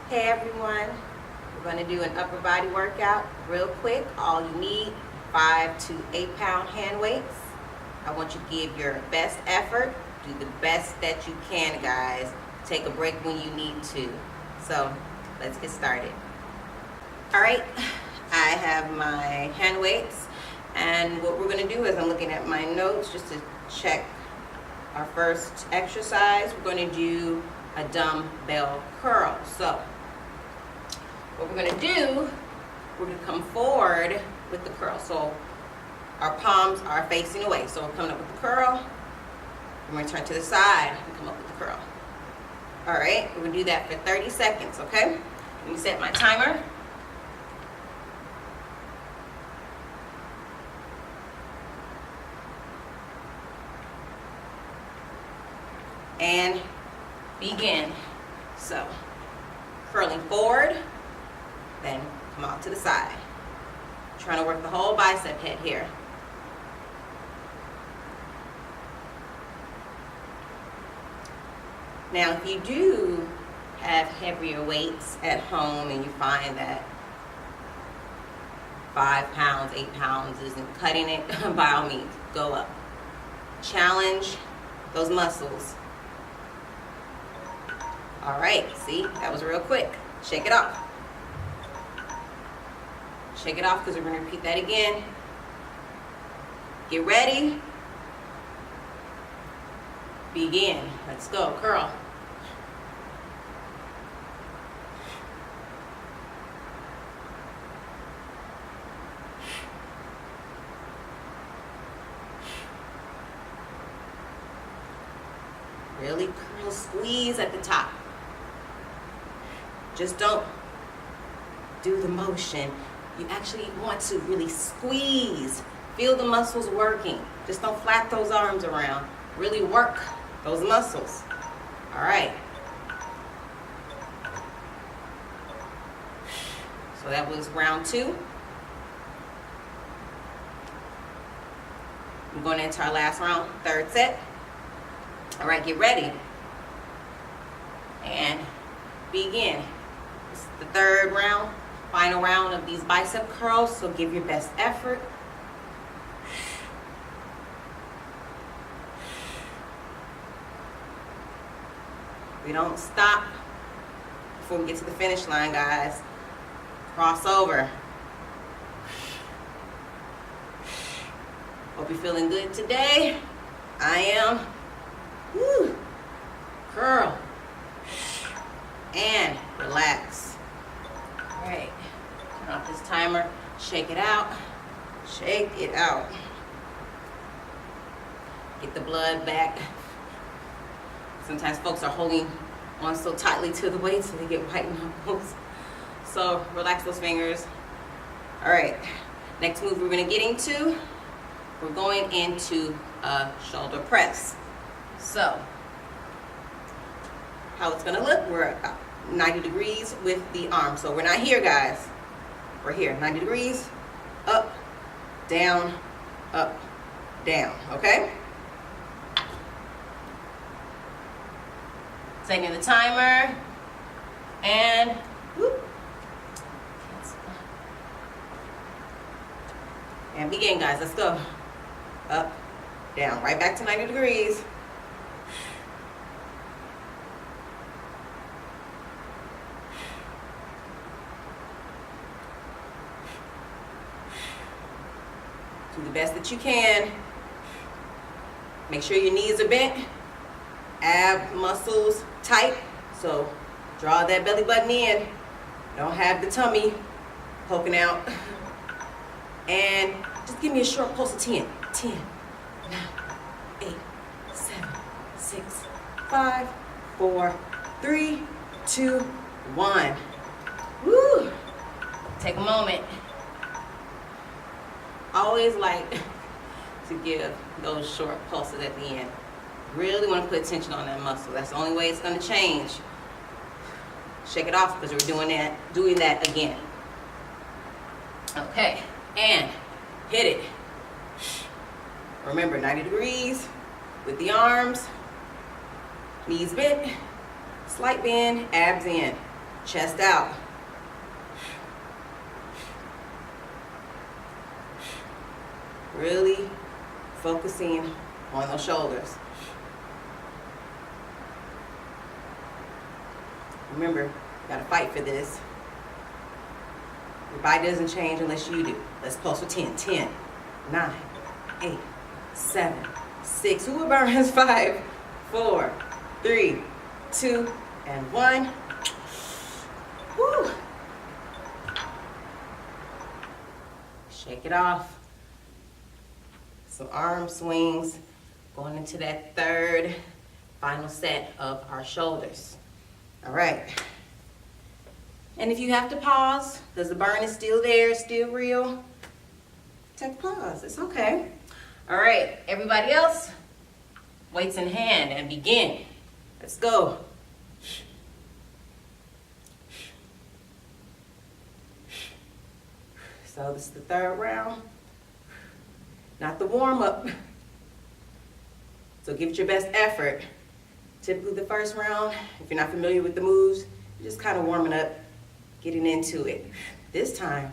Hey everyone, we're going to do an upper body workout real quick. All you need, 5 to 8 pound hand weights. I want you to give your best effort, do the best that you can, guys. Take a break when you need to. So let's get started. All right, I have my hand weights, and what we're going to do is I'm looking at my notes just to check our first exercise. We're going to do a dumbbell curl. So what we're going to do, we're going to come forward with the curl. So our palms are facing away. So we're coming up with the curl. We're going to turn to the side and come up with the curl. All right, we're going to do that for 30 seconds, okay? Let me set my timer. And begin. So, curling forward, then come out to the side. Trying to work the whole bicep head here. Now, if you do have heavier weights at home and you find that 5 pounds, 8 pounds isn't cutting it, by all means, go up. Challenge those muscles. All right, see, that was real quick. Shake it off. Shake it off because we're going to repeat that again. Get ready. Begin. Let's go. Curl. Really curl, squeeze at the top. Just don't do the motion. You actually want to really squeeze. Feel the muscles working. Just don't flap those arms around. Really work those muscles. All right. So that was round 2. We're going into our last round, third set. All right, get ready. And begin. This is the third round, final round of these bicep curls, so give your best effort. We don't stop before we get to the finish line, guys. Cross over. Hope you're feeling good today. I am. Woo. Curl. And relax. All right. Turn off this timer. Shake it out. Shake it out. Get the blood back. Sometimes folks are holding on so tightly to the weights so they get white knuckles. So relax those fingers. All right. Next move we're going to get into, we're going into a shoulder press. So how it's going to look, we're at 90 degrees with the arm. So we're not here, guys. We're here, 90 degrees, up, down, okay? Setting the timer, and whoop, and begin, guys. Let's go. Up, down, right back to 90 degrees. Do the best that you can. Make sure your knees are bent. Ab muscles tight, so draw that belly button in. Don't have the tummy poking out. And just give me a short pulse of 10. 10, 9, 8, 7, 6, 5, 4, 3, 2, 1. Woo! Take a moment. Always like to give those short pulses at the end. Really want to put attention on that muscle. That's the only way it's going to change. Shake it off because we're doing that again. Okay, and hit it. Remember, 90 degrees with the arms, knees bent, slight bend, abs in. Chest out. Really focusing on those shoulders. Remember, you gotta fight for this. Your body doesn't change unless you do. Let's pulse for 10. 10, 9, 8, 7, 6. Who will burn his 5, 4, 3, 2, and 1. Woo. Shake it off. Some arm swings going into that third final set of our shoulders. All right. And if you have to pause because the burn is still there, still real, take a pause. It's okay. All right, everybody else, weights in hand and begin. Let's go. So this is the third round, not the warm-up. So give it your best effort. Typically the first round, if you're not familiar with the moves, you're just kind of warming up, getting into it. This time,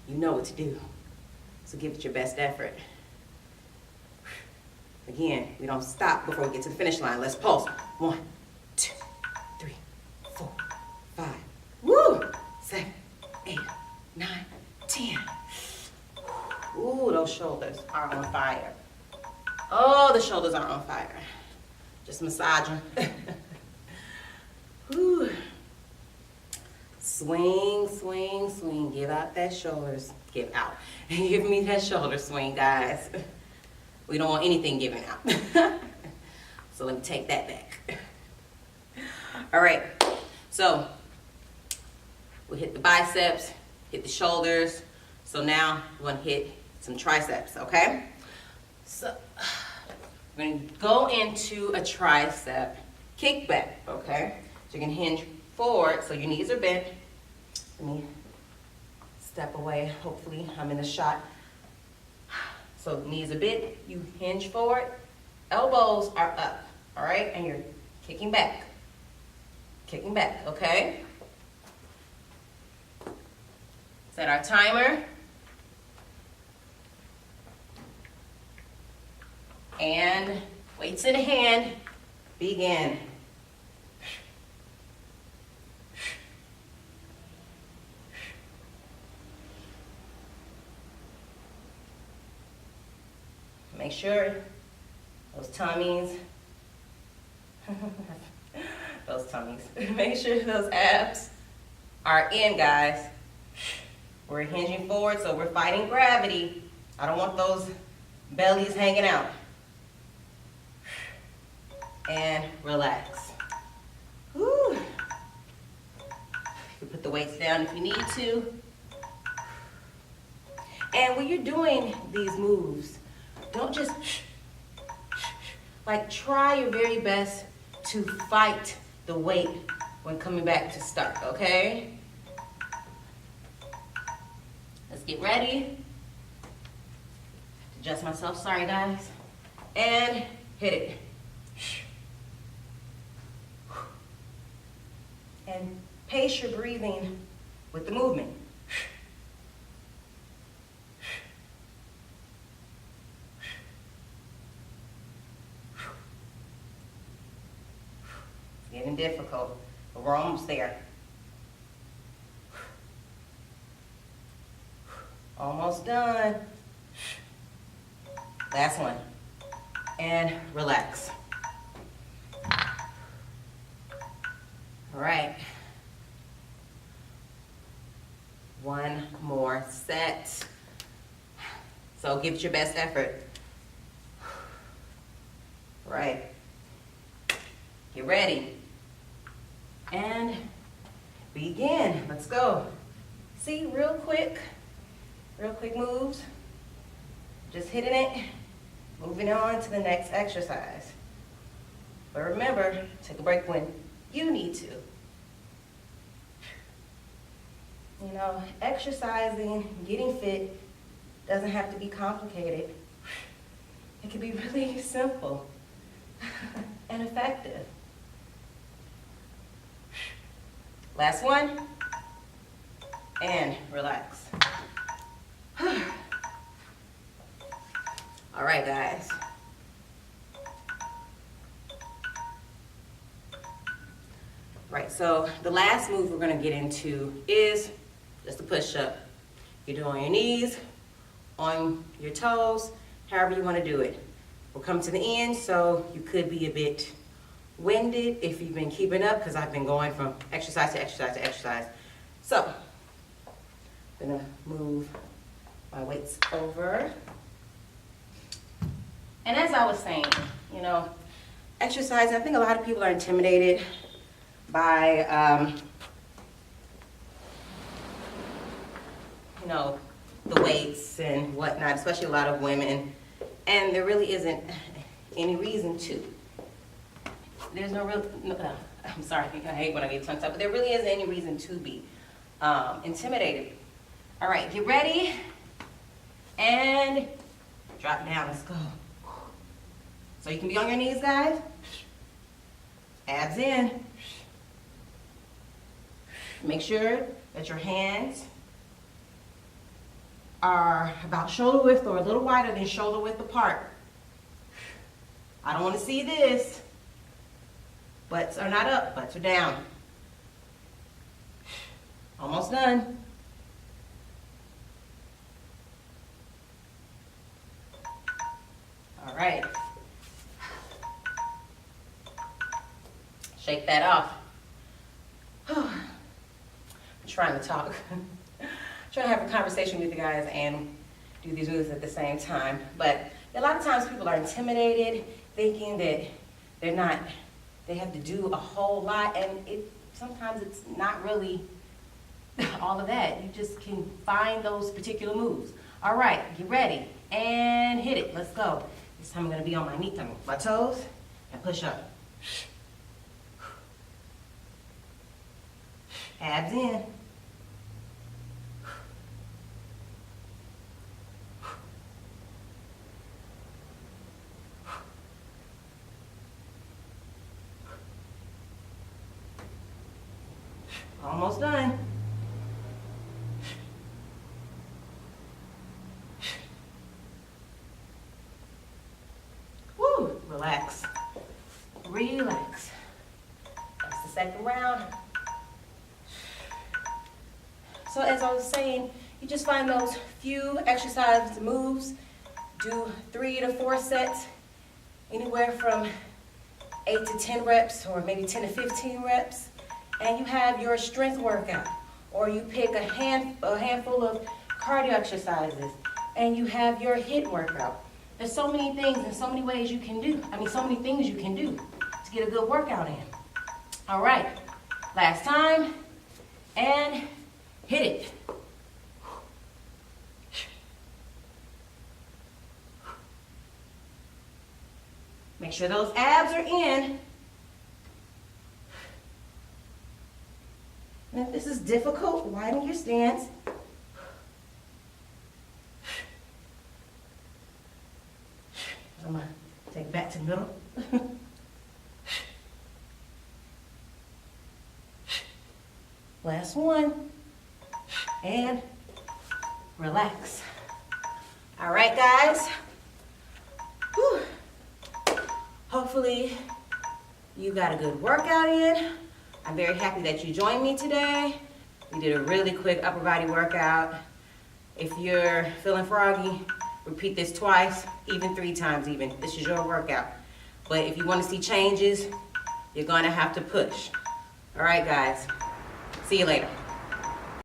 you know what to do. So give it your best effort. Again, we don't stop before we get to the finish line. Let's pulse. 1, 2, 3, 4, 5. Woo! 7, 8, 9, 10. Ooh, those shoulders are on fire. Oh, the shoulders are on fire. Just massage them. Woo. Swing, swing, swing. Give out that shoulders. Give out. Give me that shoulder swing, guys. We don't want anything given out. So let me take that back. All right. So we hit the biceps, hit the shoulders. So now we're going to hit some triceps, okay? So we're going to go into a tricep kickback, okay? So you can hinge forward so your knees are bent. Let me step away. Hopefully I'm in a shot. So knees a bit, you hinge forward, elbows are up, all right? And you're kicking back, okay? Set our timer. And weights in hand, begin. Make sure those tummies, make sure those abs are in, guys. We're hinging forward, so we're fighting gravity. I don't want those bellies hanging out. And relax. Whew. You can put the weights down if you need to. And when you're doing these moves, don't just, like, try your very best to fight the weight when coming back to start, okay? Let's get ready. Adjust myself, sorry guys. And hit it. And pace your breathing with the movement. It's getting difficult, but we're almost there. Almost done. Last one. And relax. All right. One more set. So give it your best effort. All right. Get ready. And begin. Let's go. See, real quick moves. Just hitting it. Moving on to the next exercise. But remember, take a break when you need to. You know, exercising, getting fit doesn't have to be complicated. It can be really simple and effective. Last one. And relax. All right, guys. Right, so the last move we're gonna get into is just a push-up. You do it on your knees, on your toes, however you wanna do it. We'll come to the end, so you could be a bit winded if you've been keeping up, because I've been going from exercise to exercise to exercise. So, I'm gonna move my weights over. And as I was saying, you know, exercise, I think a lot of people are intimidated by, you know, the weights and whatnot, especially a lot of women. And there really isn't any reason to. There's no real, I'm sorry, I hate when I get tongue tied, but there really isn't any reason to be intimidated. All right, get ready and drop down, let's go. So you can be on your knees, guys. Abs in. Make sure that your hands are about shoulder width or a little wider than shoulder width apart. I don't want to see this. Butts are not up, butts are down. Almost done. All right. Shake that off. I'm trying to talk. Trying to have a conversation with you guys and do these moves at the same time. But a lot of times people are intimidated, thinking that they have to do a whole lot, and sometimes it's not really all of that. You just can find those particular moves. All right, get ready and hit it. Let's go. This time I'm gonna be on my knees, my toes, and push up. Abs in. Almost done. Woo, relax. Relax. That's the second round. So as I was saying, you just find those few exercise moves, do 3 to 4 sets, anywhere from 8 to 10 reps or maybe 10 to 15 reps, and you have your strength workout. Or you pick a handful of cardio exercises and you have your HIIT workout. There's so many things and so many ways you can do, so many things you can do to get a good workout in. All right, last time, and hit it. Make sure those abs are in. And if this is difficult, widen your stance. I'm gonna take it back to the middle. Last one. And relax. All right, guys. Whew. Hopefully you got a good workout in. I'm very happy that you joined me today. We did a really quick upper body workout. If you're feeling froggy, repeat this twice, even 3 times even. This is your workout. But if you want to see changes, you're going to have to push. All right, guys. See you later.